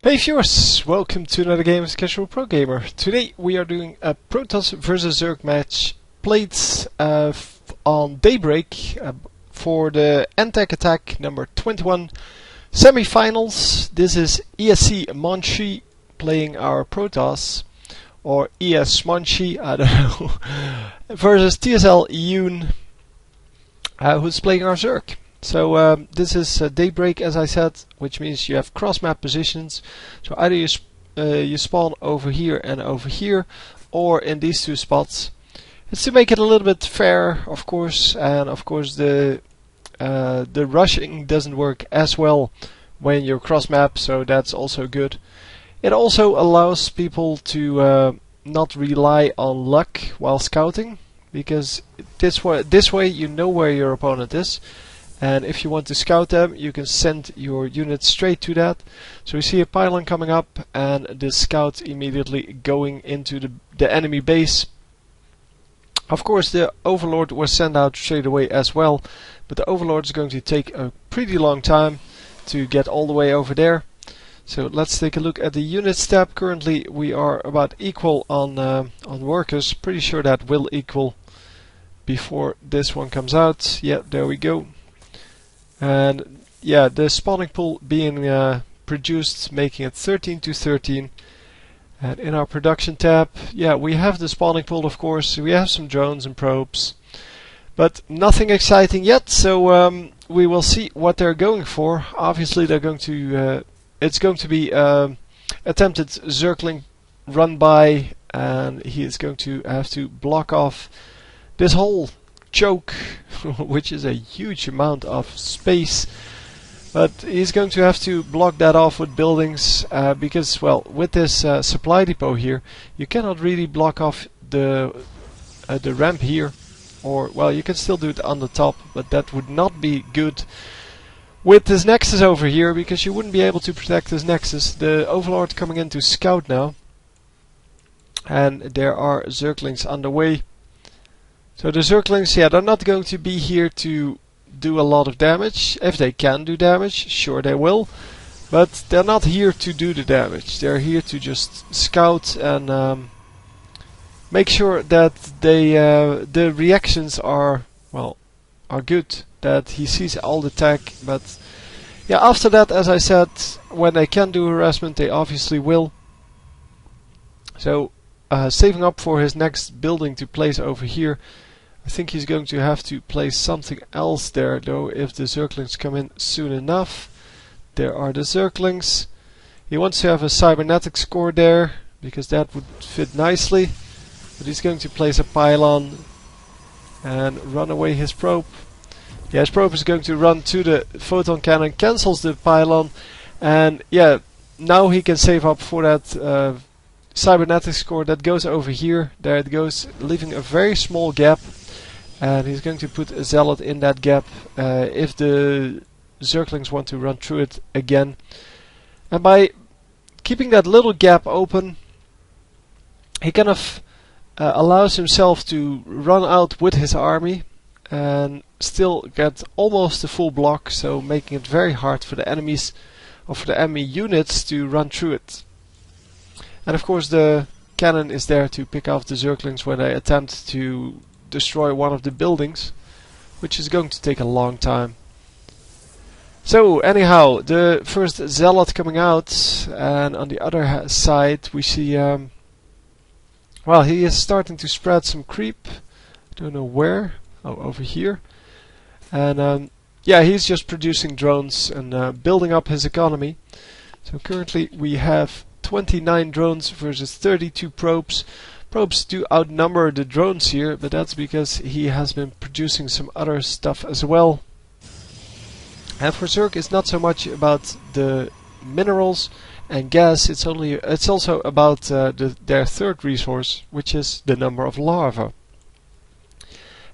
Hey viewers, welcome to another game as Casual Pro Gamer. Today we are doing a Protoss versus Zerg match played on Daybreak for the Antec attack number 21 semi-finals. This is ESCmonchi playing our Protoss, or ESCmonchi, I don't know, versus TSLHyuN, who's playing our Zerg. So this is Daybreak, as I said, which means you have cross-map positions. So either you spawn over here and over here, or in these two spots. It's to make it a little bit fair, of course, and of course the rushing doesn't work as well when you're cross-map, so that's also good. It also allows people to not rely on luck while scouting, because this way you know where your opponent is. And if you want to scout them, you can send your unit straight to that. So we see a pylon coming up and the scout immediately going into the enemy base. Of course the Overlord was sent out straight away as well, but the Overlord is going to take a pretty long time to get all the way over there. So let's take a look at the units tab. Currently we are about equal on workers. Pretty sure that will equal before this one comes out. Yeah, there we go. And yeah, the spawning pool being produced, making it 13 to 13. And in our production tab, yeah, we have the spawning pool, of course. We have some drones and probes, but nothing exciting yet. So we will see what they're going for. Obviously, they're going to. It's going to be attempted Zergling run by, and he is going to have to block off this whole choke, which is a huge amount of space, but he's going to have to block that off with buildings because, well, with this supply depot here, you cannot really block off the ramp here, or, well, you can still do it on the top, but that would not be good with this nexus over here, because you wouldn't be able to protect this nexus. The Overlord coming in to scout now, and there are Zerglings on the way. So the Zerglings, yeah, they're not going to be here to do a lot of damage. If they can do damage, sure they will. But they're not here to do the damage. They're here to just scout and make sure that they the reactions are, well, are good. That he sees all the tech. But yeah, after that, as I said, when they can do harassment, they obviously will. So saving up for his next building to place over here. I think he's going to have to place something else there, though, if the Zerglings come in soon enough. There are the Zerglings. He wants to have a cybernetics core there, because that would fit nicely. But he's going to place a pylon and run away his probe. Yeah, his probe is going to run to the photon cannon, cancels the pylon, and yeah, now he can save up for that cybernetics core that goes over here. There it goes, leaving a very small gap. And he's going to put a zealot in that gap if the Zerglings want to run through it again. And by keeping that little gap open, he kind of allows himself to run out with his army and still get almost a full block, so making it very hard for the enemies, or for the enemy units, to run through it. And of course the cannon is there to pick off the Zerglings when they attempt to destroy one of the buildings, which is going to take a long time. So anyhow, the first zealot coming out, and on the other side we see, well, he is starting to spread some creep. I don't know where. Oh, over here. And yeah, he's just producing drones and building up his economy. So currently we have 29 drones versus 32 probes. Probes do outnumber the drones here, but that's because he has been producing some other stuff as well. And for Zerg, it's not so much about the minerals and gas, it's also about their third resource, which is the number of larvae.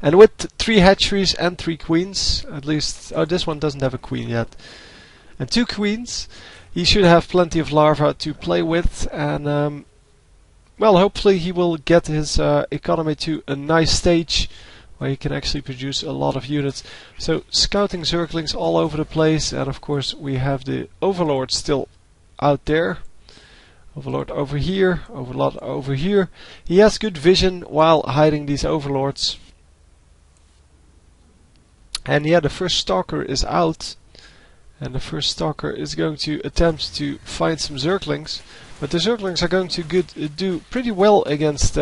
And with 3 hatcheries and 3 queens, at least, oh, this one doesn't have a queen yet, and 2 queens, he should have plenty of larvae to play with. And well, hopefully he will get his economy to a nice stage where he can actually produce a lot of units. So scouting Zerglings all over the place, and of course we have the Overlord still out there. Overlord over here, Overlord over here. He has good vision while hiding these Overlords. And yeah, the first Stalker is out. And the first Stalker is going to attempt to find some Zerglings. But the Zerglings are going to do pretty well against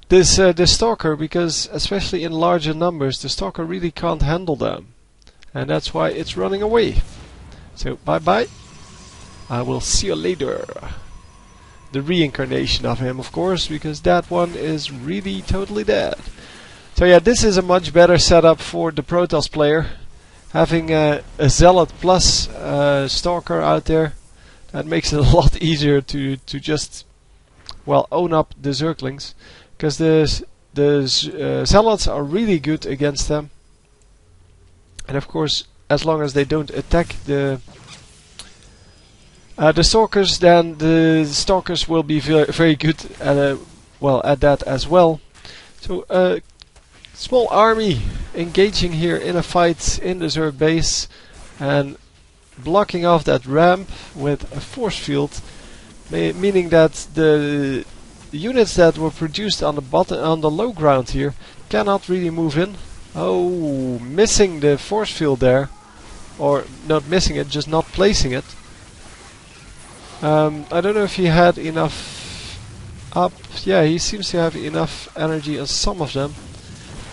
this Stalker, because especially in larger numbers, the Stalker really can't handle them. And that's why it's running away. So, bye-bye. I will see you later. The reincarnation of him, of course, because that one is really totally dead. So yeah, this is a much better setup for the Protoss player. Having a Zealot plus Stalker out there, that makes it a lot easier to just, well, own up the Zerglings. Because the Zealots are really good against them. And of course, as long as they don't attack the Stalkers, then the Stalkers will be very good at at that as well. So a small army engaging here in a fight in the Zerg base and blocking off that ramp with a force field, meaning that the units that were produced on the low ground here cannot really move in. Oh, missing the force field there, or not missing it, just not placing it. I don't know if he had enough up. Yeah, he seems to have enough energy on some of them.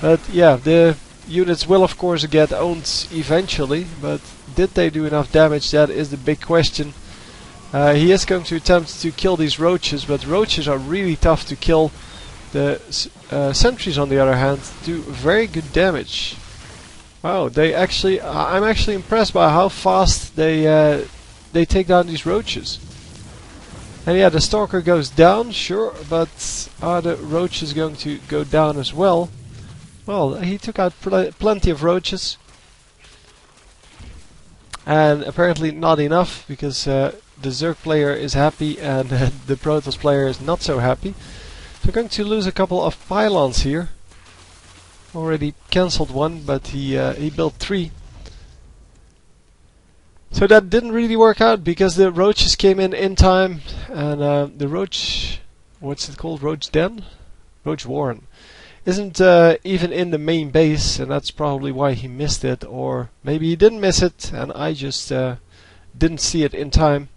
But yeah, the units will of course get owned eventually, but did they do enough damage? That is the big question. He is going to attempt to kill these roaches, but roaches are really tough to kill. The sentries, on the other hand, do very good damage. Wow, I'm actually impressed by how fast they take down these roaches. And yeah, the Stalker goes down, sure, but are the roaches going to go down as well? Well, he took out plenty of roaches. And apparently not enough, because the Zerg player is happy and the Protoss player is not so happy. So we're going to lose a couple of pylons here. Already cancelled one, but he built 3. So that didn't really work out, because the roaches came in time, and the roach, what's it called, roach den? Roach warren. Isn't even in the main base, and that's probably why he missed it, or maybe he didn't miss it and I just didn't see it in time.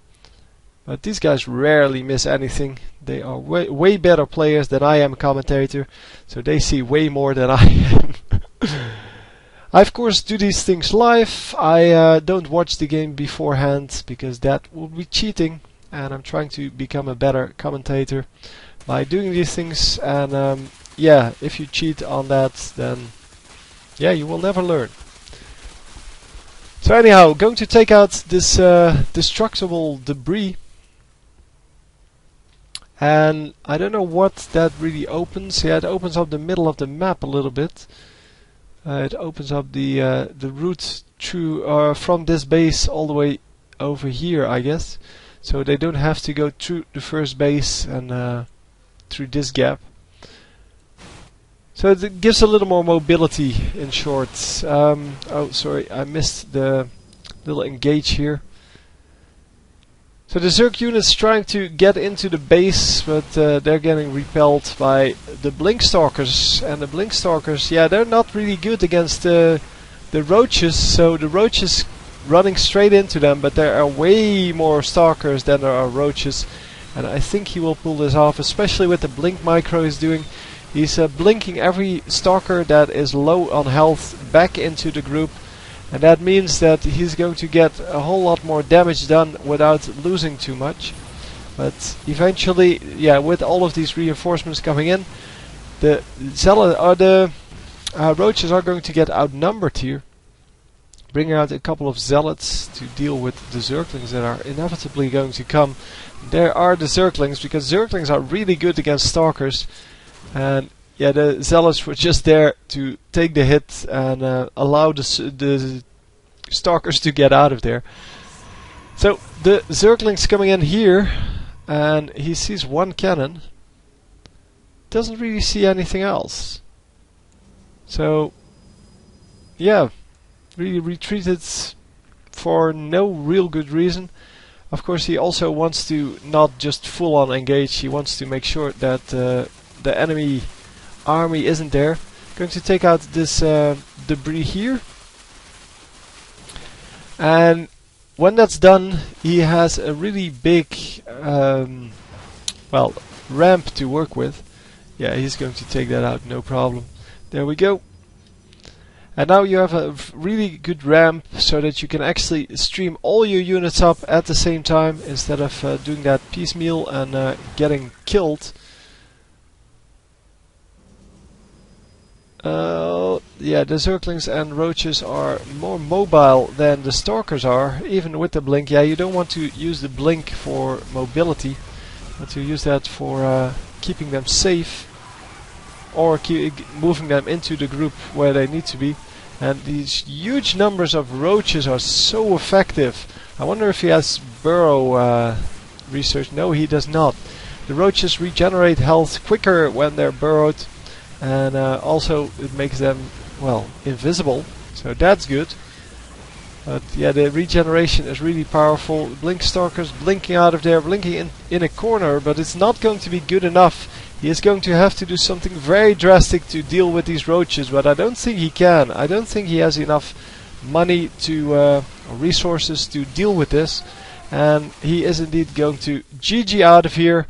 But these guys rarely miss anything. They are way better players than I am a commentator, so they see way more than I am. I of course do these things live. I don't watch the game beforehand, because that would be cheating, and I'm trying to become a better commentator by doing these things. And yeah, if you cheat on that, then yeah, you will never learn. So anyhow, going to take out this destructible debris. And I don't know what that really opens. Yeah, it opens up the middle of the map a little bit. It opens up the route through from this base all the way over here, I guess. So they don't have to go through the first base and through this gap. So it gives a little more mobility, in short. Oh, sorry, I missed the little engage here. So the Zerg unit's trying to get into the base, but they're getting repelled by the Blinkstalkers. And the Blinkstalkers, yeah, they're not really good against the roaches. So the roaches running straight into them, but there are way more Stalkers than there are roaches. And I think he will pull this off, especially with the blink micro he's doing. He's blinking every Stalker that is low on health back into the group. And that means that he's going to get a whole lot more damage done without losing too much. But eventually, yeah, with all of these reinforcements coming in, the roaches are going to get outnumbered here. Bringing out a couple of zealots to deal with the Zerglings that are inevitably going to come. There are the Zerglings, because Zerglings are really good against Stalkers. And yeah, the zealots were just there to take the hit and allow the Stalkers to get out of there. So the Zergling's coming in here, and he sees one cannon. Doesn't really see anything else. So yeah, really retreated for no real good reason. Of course, he also wants to not just full on engage, he wants to make sure that the enemy army isn't there. Going to take out this debris here. And when that's done, he has a really big well, ramp to work with. Yeah, he's going to take that out, no problem. There we go. And now you have a really good ramp so that you can actually stream all your units up at the same time instead of doing that piecemeal and getting killed. Yeah, the Zerglings and Roaches are more mobile than the Stalkers are, even with the blink. Yeah, you don't want to use the blink for mobility, but to use that for keeping them safe or moving them into the group where they need to be. And these huge numbers of Roaches are so effective. I wonder if he has burrow research. No, he does not. The Roaches regenerate health quicker when they're burrowed, and also it makes them, well, invisible, so that's good. But yeah, the regeneration is really powerful. Blink Stalkers blinking out of there, blinking in a corner, but it's not going to be good enough. He is going to have to do something very drastic to deal with these Roaches, but I don't think he can. I don't think he has enough money to resources to deal with this, and he is indeed going to GG out of here.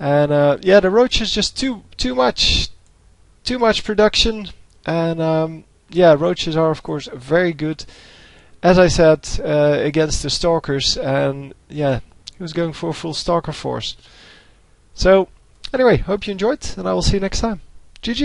And yeah, the Roaches just too much production, and yeah, Roaches are of course very good, as I said, against the Stalkers, and yeah, he was going for a full Stalker force. So anyway, hope you enjoyed, and I will see you next time. GG.